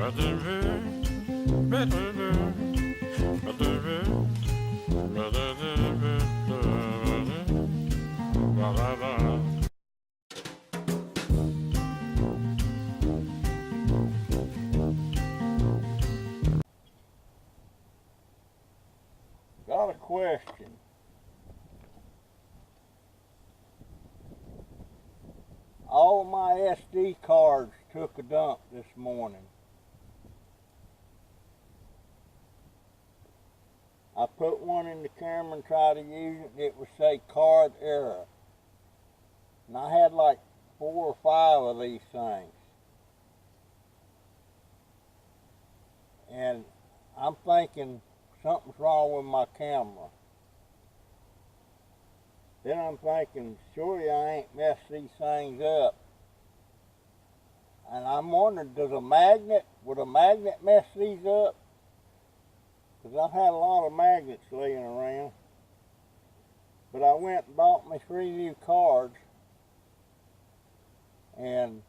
Got a question. All my SD cards took a dump this morning. I put one in the camera and tried to use it. It would say card error. And I had like 4 or 5 of these things. And I'm thinking something's wrong with my camera. Then I'm thinking, surely I ain't messed these things up. And I'm wondering, would a magnet mess these up? Because I've had a lot of magnets laying around. But I went and bought me 3 new cards. And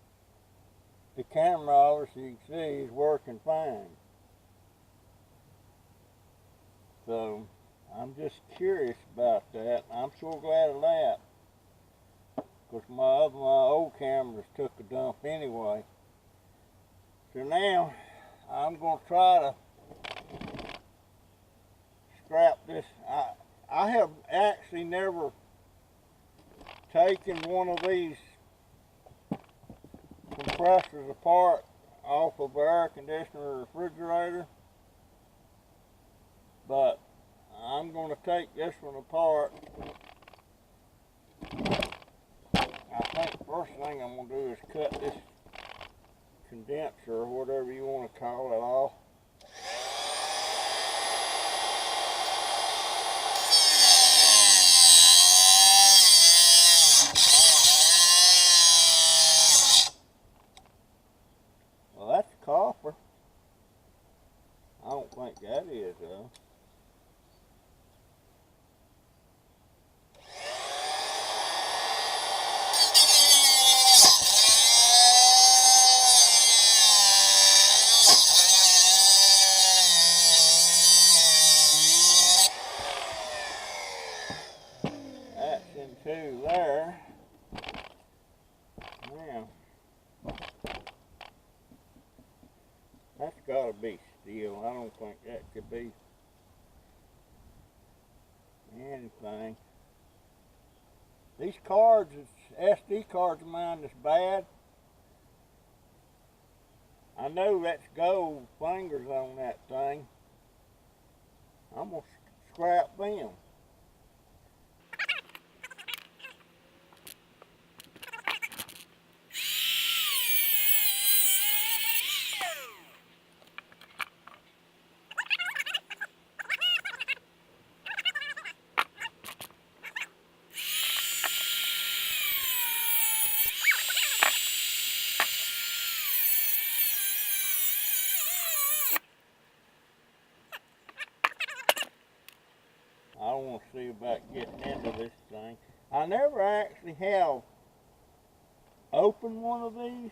the camera, obviously you can see, is working fine. So I'm just curious about that. I'm so glad of that. Because my old cameras took a dump anyway. So now I'm going to try to scrap this. I have actually never taken one of these compressors apart off of an air conditioner or refrigerator. But I'm going to take this one apart. I think the first thing I'm going to do is cut this condenser, or whatever you want to call it, off. Well, that's copper. I don't think that is, though. That's into there. Now, that's got to be steel. I don't think that could be anything. These cards, SD cards of mine, is bad. I know that's gold fingers on that thing. I'm going to scrap them. I want to see about getting into this thing. I never actually have opened one of these.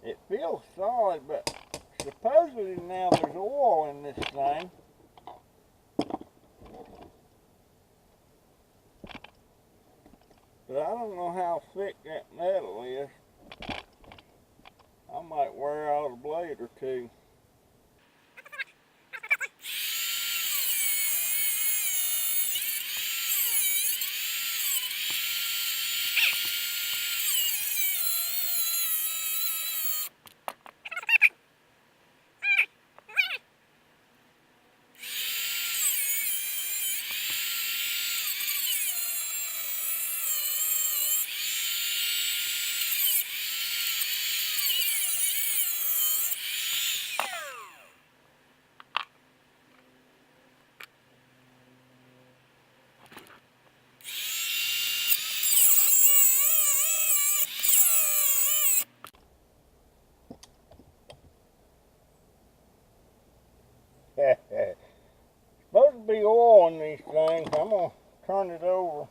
It feels solid, but supposedly now there's oil in this thing. But I don't know how thick that metal is. I might wear out a blade or two. Supposed to be oil in these things. I'm going to turn it over.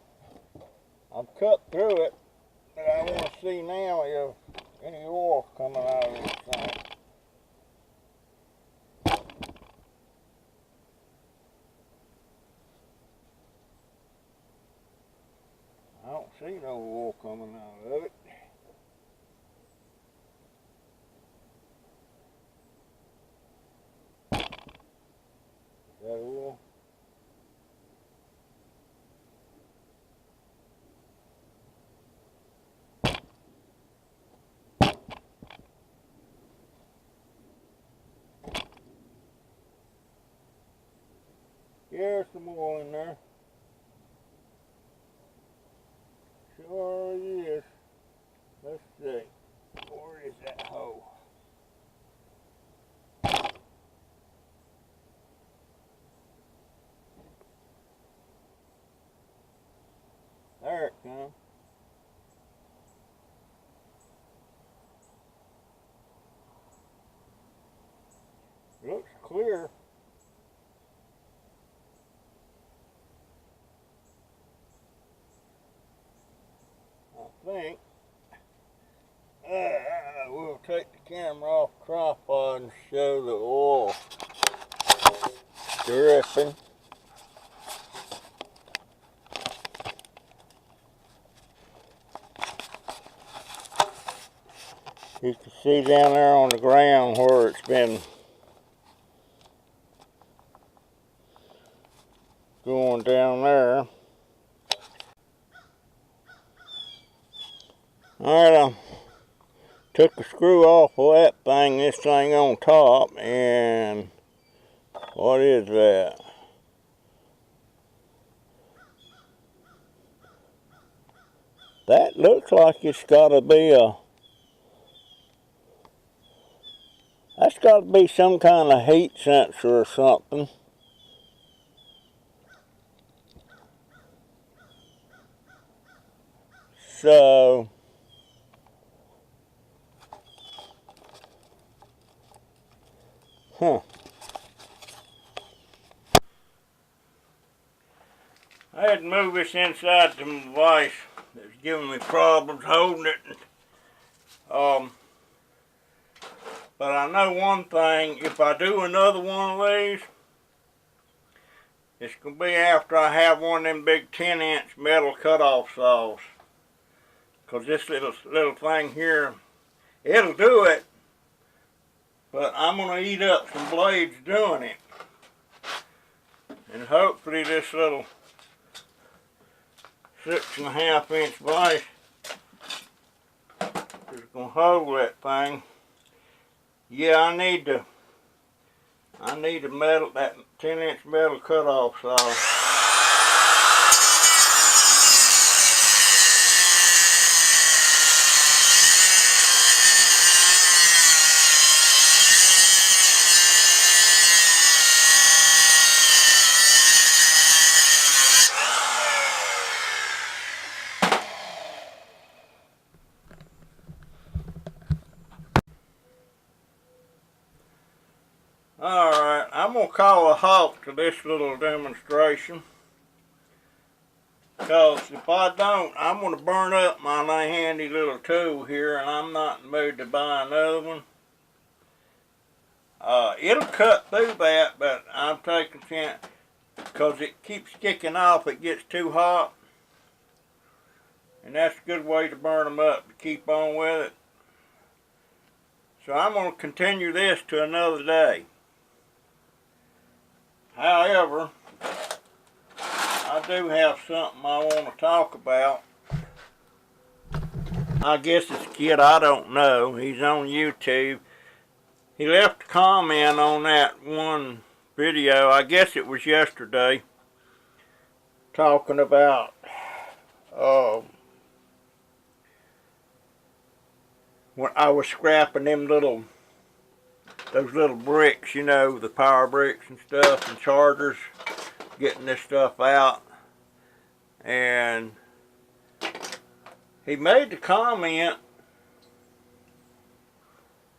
I've cut through it, but I want to see now if any oil coming out of this thing. I don't see no oil coming out of it. Is that oil? Yeah, there's some oil in there. Sure is. Let's see. Where is that hole? There it comes. Looks clear. I think. We'll take the camera off tripod and show the oil dripping. You can see down there on the ground where it's been going down there. Alright, I took the screw off of that thing, this thing on top, and what is that? That looks like it's gotta be that's gotta be some kind of heat sensor or something. So, I had to move this inside the device that's giving me problems holding it. But I know one thing, if I do another one of these, it's going to be after I have one of them big 10-inch metal cutoff saws. Because this little thing here, it'll do it, but I'm going to eat up some blades doing it. And hopefully this little 6.5-inch vise is going to hold that thing. Yeah, I need that 10-inch metal cutoff saw. Alright, I'm going to call a halt to this little demonstration. Because if I don't, I'm going to burn up my handy little tool here, and I'm not in the mood to buy another one. It'll cut through that, but I'm taking a chance because it keeps kicking off. It gets too hot. And that's a good way to burn them up, to keep on with it. So I'm going to continue this to another day. However, I do have something I want to talk about. I guess it's a kid I don't know. He's on YouTube. He left a comment on that one video, I guess it was yesterday, talking about when I was scrapping those little bricks, you know, the power bricks and stuff, and chargers, getting this stuff out. And he made the comment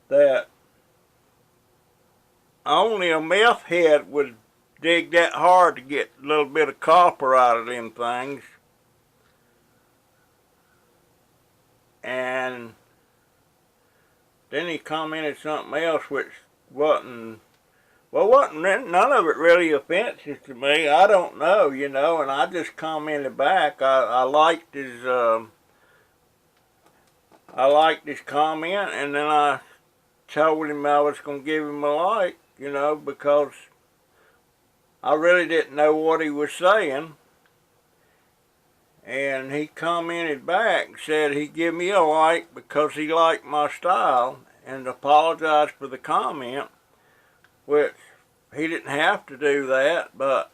that only a meth head would dig that hard to get a little bit of copper out of them things. And then he commented something else which wasn't, well, none of it really offensive to me. I don't know, you know, and I just commented back. I liked his comment, and then I told him I was going to give him a like, you know, because I really didn't know what he was saying. And he commented back and said he'd give me a like because he liked my style, and apologized for the comment, which he didn't have to do that. But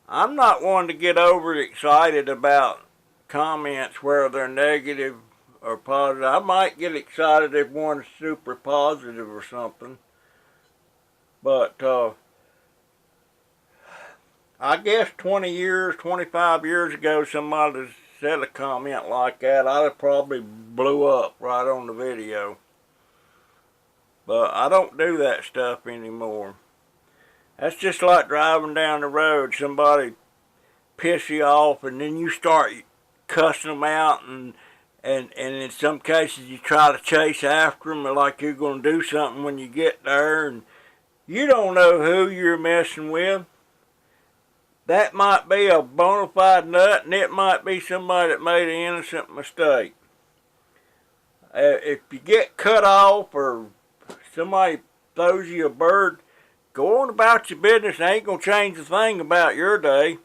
I'm not one to get overexcited about comments where they're negative or positive. I might get excited if one's super positive or something. But I guess 20 years, 25 years ago, somebody said a comment like that, I'd have probably blew up right on the video. But I don't do that stuff anymore. That's just like driving down the road. Somebody piss you off, and then you start cussing them out, and in some cases you try to chase after them like you're going to do something when you get there, and you don't know who you're messing with. That might be a bona fide nut, and it might be somebody that made an innocent mistake. If you get cut off or somebody throws you a bird, go on about your business. It ain't gonna change a thing about your day.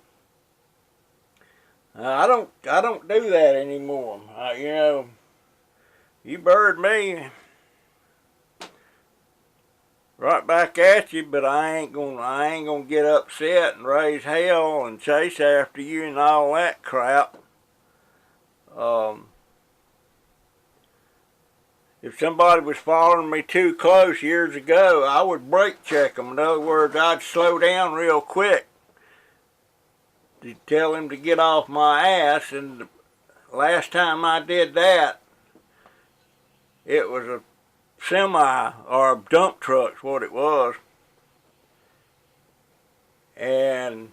I don't do that anymore. You know, you bird me, right back at you, but I ain't gonna get upset and raise hell and chase after you and all that crap. If somebody was following me too close years ago, I would brake check them. In other words, I'd slow down real quick to tell him to get off my ass. And the last time I did that, it was a semi or a dump truck's what it was, and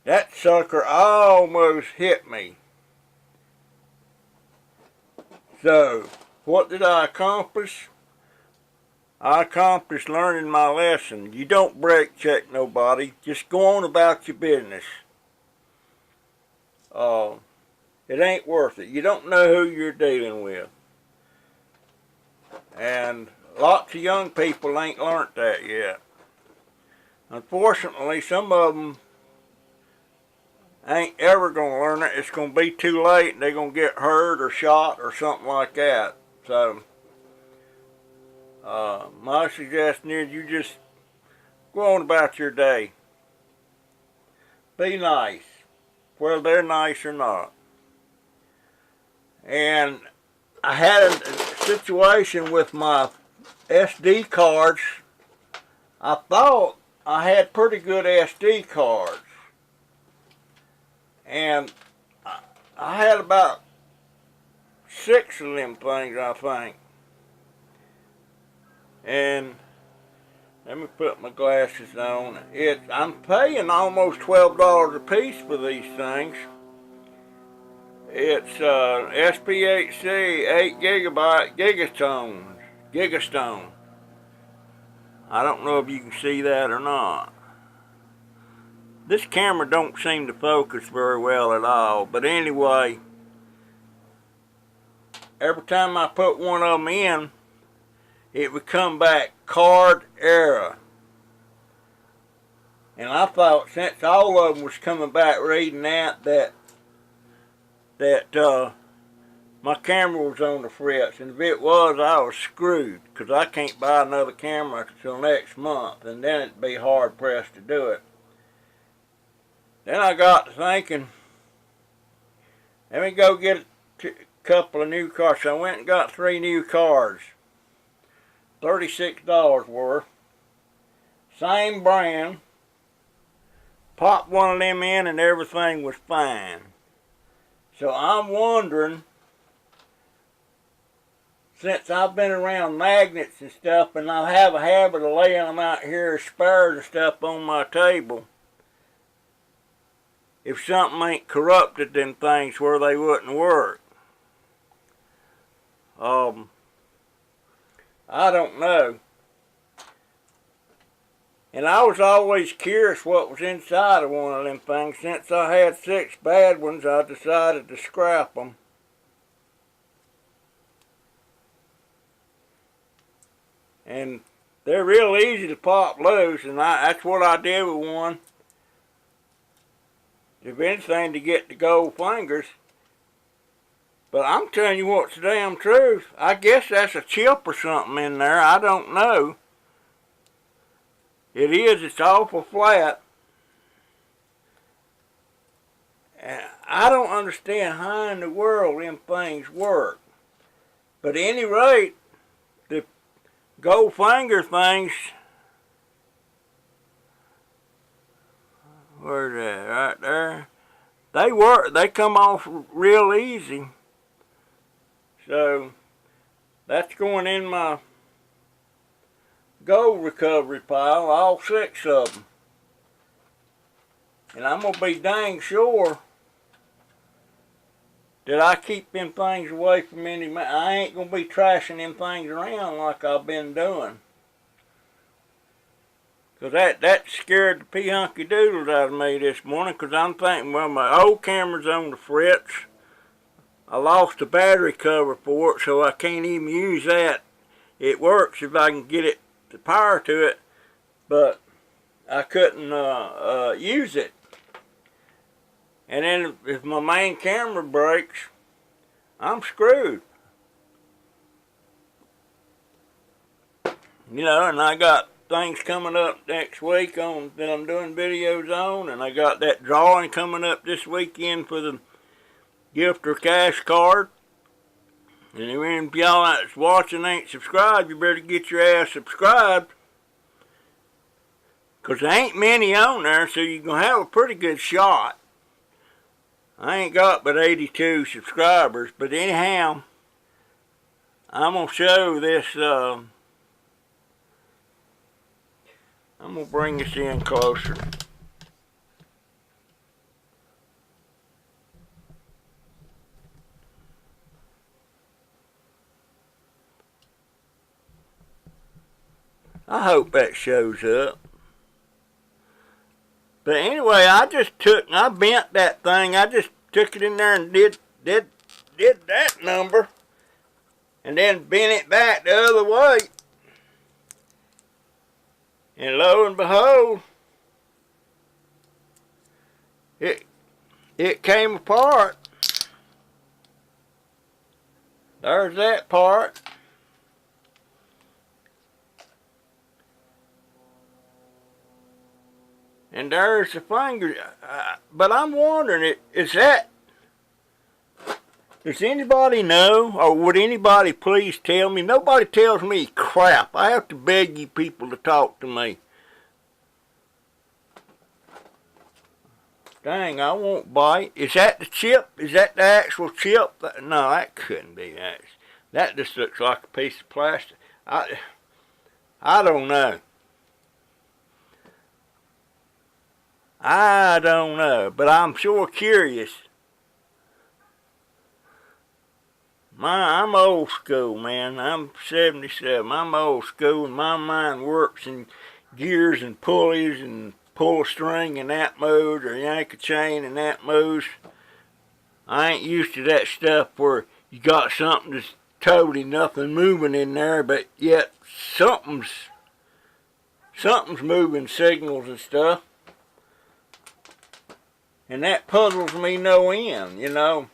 that sucker almost hit me. So what did I accomplish? I accomplished learning my lesson. You don't brake check nobody. Just go on about your business. It ain't worth it. You don't know who you're dealing with. And lots of young people ain't learnt that yet. Unfortunately, some of them ain't ever going to learn it. It's going to be too late, and they're going to get hurt or shot or something like that. So, my suggestion is you just go on about your day. Be nice, whether they're nice or not. And I had a situation with my SD cards. I thought I had pretty good SD cards. And I had about 6 of them things, I think. And let me put my glasses on. I'm paying almost $12 a piece for these things. It's SPHC 8 gigabyte Gigastone. I don't know if you can see that or not. This camera don't seem to focus very well at all, but anyway, every time I put one of them in, it would come back card error. And I thought since all of them was coming back reading that my camera was on the fritz, and if it was, I was screwed, because I can't buy another camera until next month, and then it'd be hard pressed to do it. Then I got to thinking, let me go get a couple of new cards. So I went and got 3 new cards, $36 worth, same brand. Popped one of them in and everything was fine. So I'm wondering, since I've been around magnets and stuff, and I have a habit of laying them out here as spares and stuff on my table, if something ain't corrupted them things where they wouldn't work. I don't know. And I was always curious what was inside of one of them things. Since I had 6 bad ones, I decided to scrap them. And they're real easy to pop loose, and that's what I did with one. If anything, to get the gold fingers. But I'm telling you what's the damn truth. I guess that's a chip or something in there. I don't know. It is. It's awful flat. And I don't understand how in the world them things work. But at any rate, the gold finger things, where's that? Right there. They work. They come off real easy. So that's going in my gold recovery pile, all 6 of them. And I'm going to be dang sure that I keep them things away from any man. I ain't going to be trashing them things around like I've been doing. Because that scared the pee-hunky doodles out of me this morning, because I'm thinking, well, my old camera's on the fritz. I lost the battery cover for it, so I can't even use that. It works if I can get it the power to it, but I couldn't use it. And then if my main camera breaks, I'm screwed. You know, and I got things coming up next week on that I'm doing videos on, and I got that drawing coming up this weekend for the gift or cash card. And if y'all that's watching ain't subscribed, you better get your ass subscribed. Because there ain't many on there, so you're going to have a pretty good shot. I ain't got but 82 subscribers, but anyhow, I'm going to show this, I'm going to bring this in closer. I hope that shows up. But anyway, I bent that thing. I just took it in there and did that number. And then bent it back the other way. And lo and behold, it came apart. There's that part. And there's the finger. But I'm wondering, does anybody know, or would anybody please tell me? Nobody tells me crap. I have to beg you people to talk to me. Dang, I won't bite. Is that the chip? Is that the actual chip? No, that couldn't be that. That just looks like a piece of plastic. I don't know. I don't know, but I'm sure curious. I'm old school, man. I'm 77. I'm old school, and my mind works in gears and pulleys and pull a string in that mode or yank a chain in that mode. I ain't used to that stuff where you got something that's totally nothing moving in there, but yet something's moving signals and stuff. And that puzzles me no end, you know.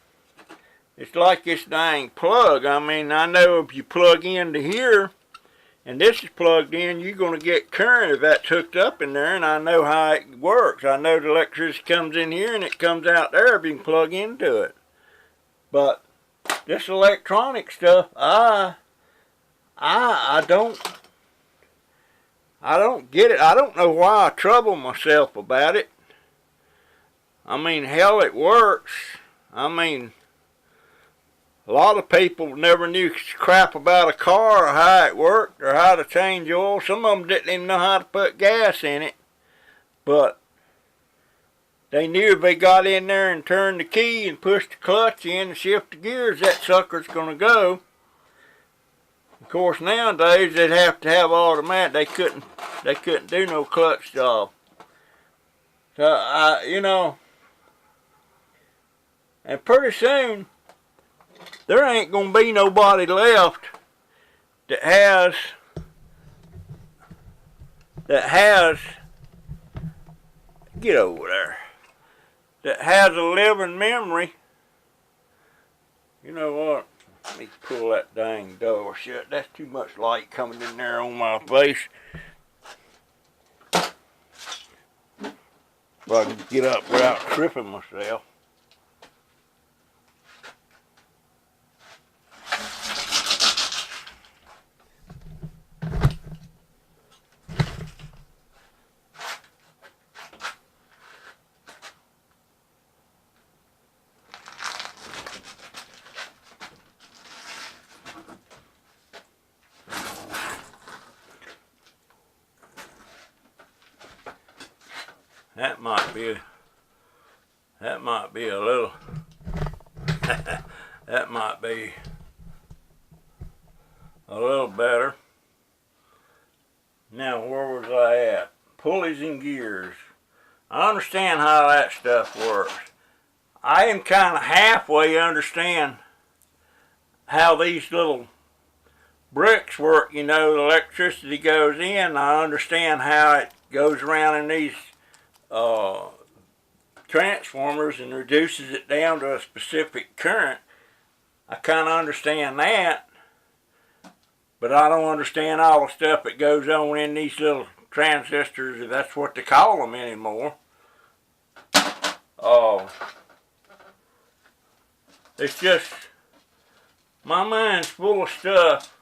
It's like this dang plug. I mean, I know if you plug into here, and this is plugged in, you're going to get current if that's hooked up in there, and I know how it works. I know the electricity comes in here, and it comes out there if you can plug into it. But this electronic stuff, I don't get it. I don't know why I trouble myself about it. I mean, hell, it works. I mean, a lot of people never knew crap about a car or how it worked or how to change oil. Some of them didn't even know how to put gas in it. But they knew if they got in there and turned the key and pushed the clutch in and shift the gears, that sucker's going to go. Of course, nowadays they'd have to have automatic. They couldn't do no clutch job. So you know, and pretty soon there ain't gonna be nobody left that has get over there, that has a living memory. You know what? Let me pull that dang door shut. That's too much light coming in there on my face. If I can get up without tripping myself. That might be a little, that might be a little better. Now, where was I at? Pulleys and gears. I understand how that stuff works. I am kind of halfway understand how these little bricks work. You know, the electricity goes in. I understand how it goes around in these transformers and reduces it down to a specific current. I kind of understand that, but I don't understand all the stuff that goes on in these little transistors, if that's what they call them anymore. It's just, my mind's full of stuff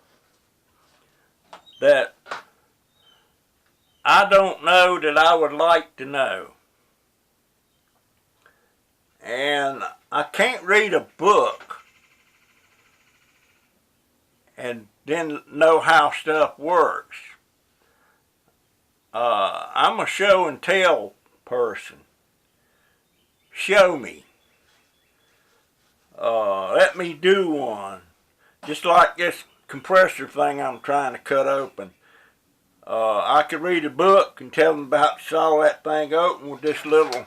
that I don't know that I would like to know. And I can't read a book and then know how stuff works. I'm a show and tell person. Show me. Let me do one. Just like this compressor thing I'm trying to cut open. I could read a book and tell them about to saw that thing open with this little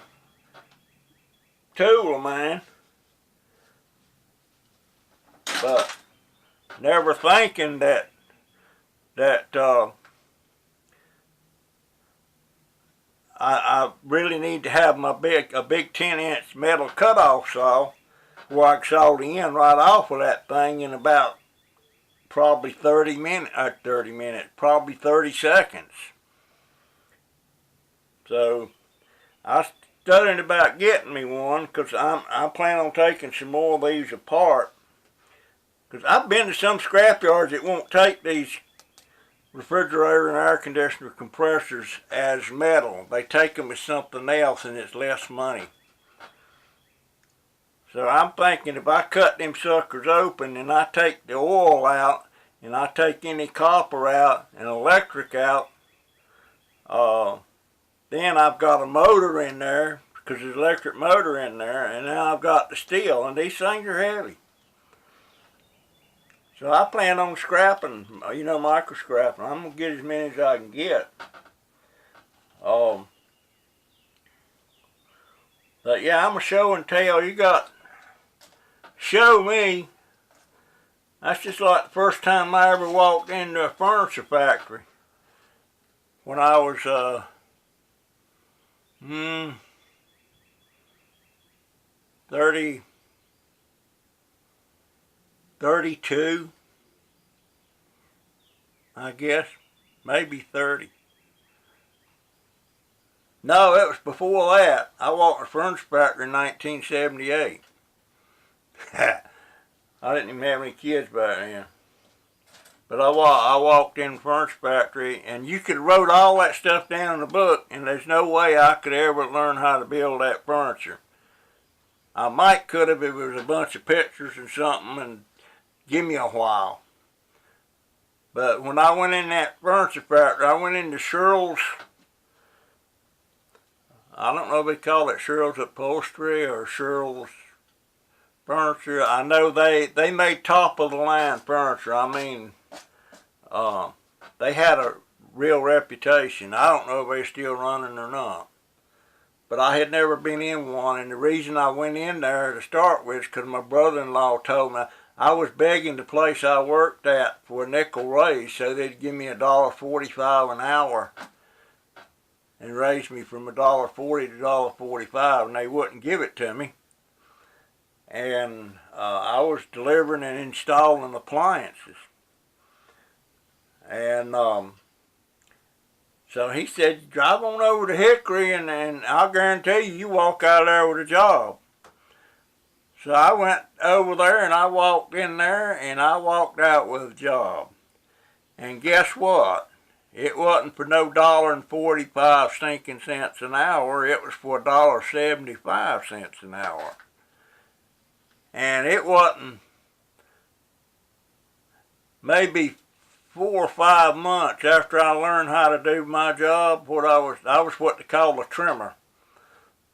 tool of mine. But never thinking that I really need to have a big 10-inch metal cutoff saw where I can saw the end right off of that thing in about probably 30 minutes, probably 30 seconds. So I studied about getting me one because I plan on taking some more of these apart. Because I've been to some scrap yards that won't take these refrigerator and air conditioner compressors as metal. They take them as something else and it's less money. So I'm thinking if I cut them suckers open and I take the oil out and I take any copper out and electric out, then I've got a motor in there because there's an electric motor in there, and now I've got the steel, and these things are heavy. So I plan on scrapping, you know, micro scrapping. I'm going to get as many as I can get. But yeah, I'm a show and tell. You got show me. That's just like the first time I ever walked into a furniture factory. When I was 32, I guess, maybe 30. No, it was before that. I walked in a furniture factory in 1978. I didn't even have any kids back then. But I walked in the furniture factory, and you could have wrote all that stuff down in the book, and there's no way I could ever learn how to build that furniture. I might could have if it was a bunch of pictures and something, and give me a while. But when I went in that furniture factory, I went into Sherrill's, I don't know if they call it Sherrill's Upholstery or Sherrill's Furniture. I know they made top of the line furniture. I mean, they had a real reputation. I don't know if they're still running or not. But I had never been in one, and the reason I went in there to start with is because my brother-in-law told me I was begging the place I worked at for a nickel raise, so they'd give me $1.45 an hour and raise me from $1.40 to $1.45, and they wouldn't give it to me. And I was delivering and installing appliances. And so he said, drive on over to Hickory and I'll guarantee you walk out of there with a job. So I went over there and I walked in there and I walked out with a job. And guess what? It wasn't for no $1.45 stinking cents an hour. It was for $1.75 an hour. And it wasn't maybe 4 or 5 months after I learned how to do my job. I was what they call a trimmer,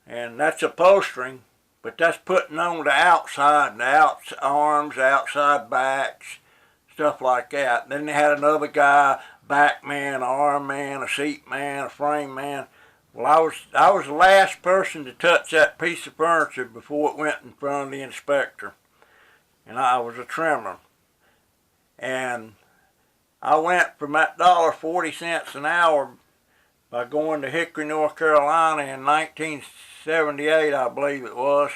and that's upholstering, but that's putting on the outside, arms, outside backs, stuff like that. Then they had another guy, back man, arm man, a seat man, a frame man. Well, I was the last person to touch that piece of furniture before it went in front of the inspector, and I was a trimmer. And I went from that $1.40 an hour by going to Hickory, North Carolina in 1978, I believe it was.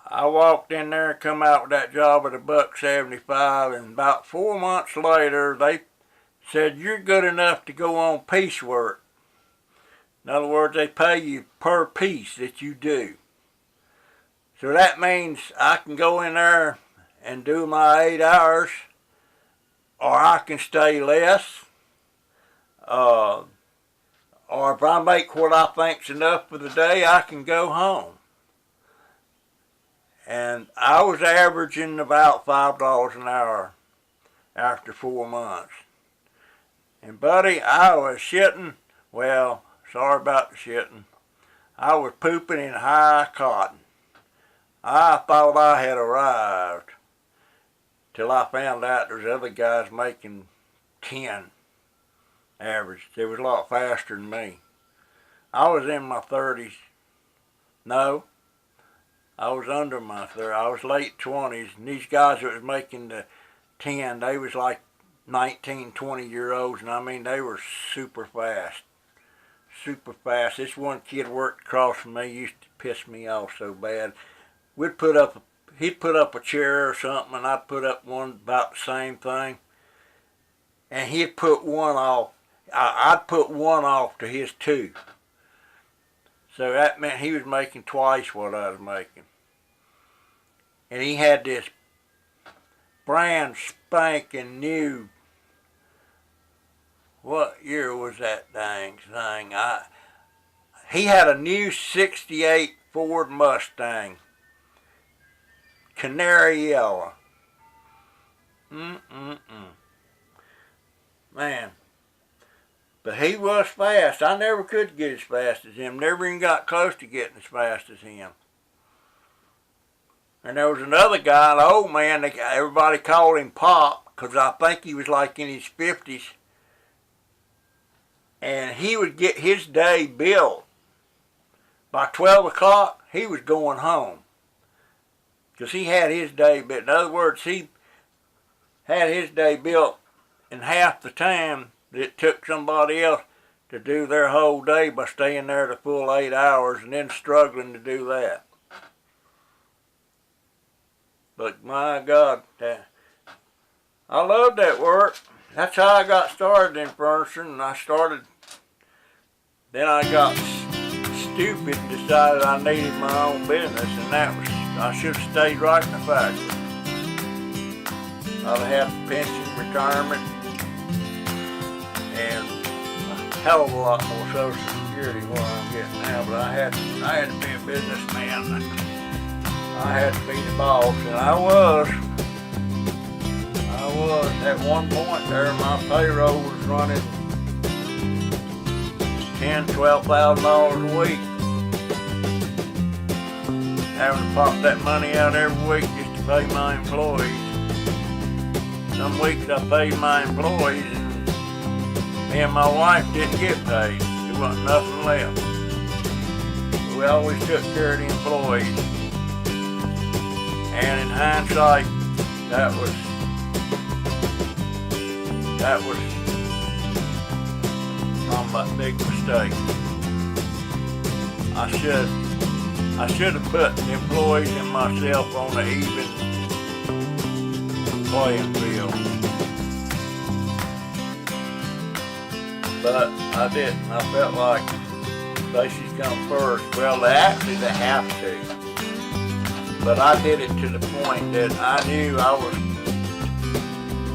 I walked in there and come out with that job at $1.75, and about 4 months later, they said, you're good enough to go on piecework. In other words, they pay you per piece that you do. So that means I can go in there and do my 8 hours, or I can stay less, or if I make what I think's enough for the day, I can go home. And I was averaging about $5 an hour after 4 months. And buddy, I was shitting, well, sorry about the shitting. I was pooping in high cotton. I thought I had arrived till I found out there's other guys making 10 average. They was a lot faster than me. I was in my 30s. No, I was under my 30s. I was late 20s, and these guys that was making the 10, they was like 19, 20-year-olds, and I mean, they were super fast. Super fast. This one kid worked across from me, used to piss me off so bad. He'd put up a chair or something, and I'd put up one about the same thing. And he'd put one off. I'd put one off to his 2. So that meant he was making twice what I was making. And he had this brand spanking new, what year was that dang thing? He had a new 68 Ford Mustang. Canary yellow. Man. But he was fast. I never could get as fast as him. Never even got close to getting as fast as him. And there was another guy, an old man, everybody called him Pop, because I think he was like in his 50s. And he would get his day built. By 12 o'clock, he was going home. Because he had his day built. In other words, he had his day built in half the time that it took somebody else to do their whole day by staying there the full 8 hours and then struggling to do that. But my God, I loved that work. That's how I got started in furniture, and then I got stupid and decided I needed my own business, and I should have stayed right in the factory. I'd have had pension, retirement, and a hell of a lot more Social Security than what I'm getting now, but I had to be a businessman. I had to be the boss, and I was. At one point there, my payroll was running $10,000, $12,000 a week. Having to pop that money out every week just to pay my employees. some weeks I paid my employees, and me and my wife didn't get paid. There wasn't nothing left. We always took care of the employees. And in hindsight, that was my big mistake. I should have put the employees and myself on an even playing field. But I didn't. I felt like bases come first. Well, they have to. But I did it to the point that I knew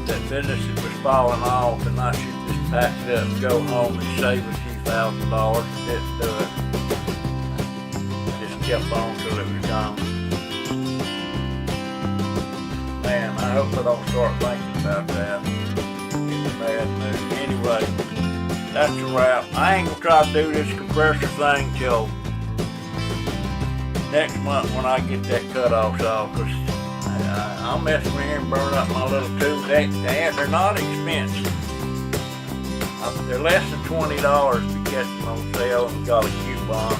that business was falling off, and I should just pack it up and go home and save a few $1,000s. And didn't do it. Just kept on till it was gone. Man, I hope I don't start thinking about that. It's bad news. Anyway, that's a wrap. I ain't gonna try to do this compressor thing till next month when I get that cutoff off, because I'll mess around here and burn up my little tube. They're not expensive. They're less than $20 if you catch them on sale and got a coupon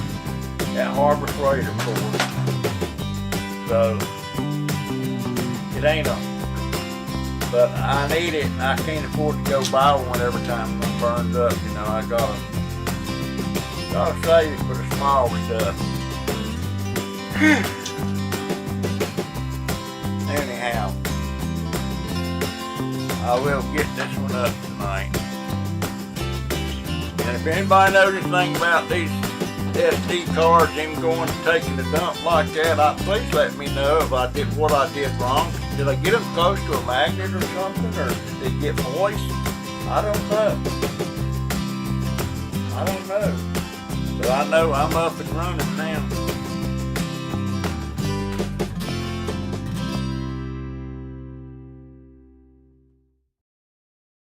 at Harbor Freight, of course. So it ain't but I need it. I can't afford to go buy one every time it burns up. You know, I gotta save it for the small stuff. Anyhow, I will get this one up tonight. And if anybody knows anything about these SD cards, them going and taking the dump like that, please let me know if I did what I did wrong. Did I get them close to a magnet or something, or did they get moist? I don't know. But I know I'm up and running now.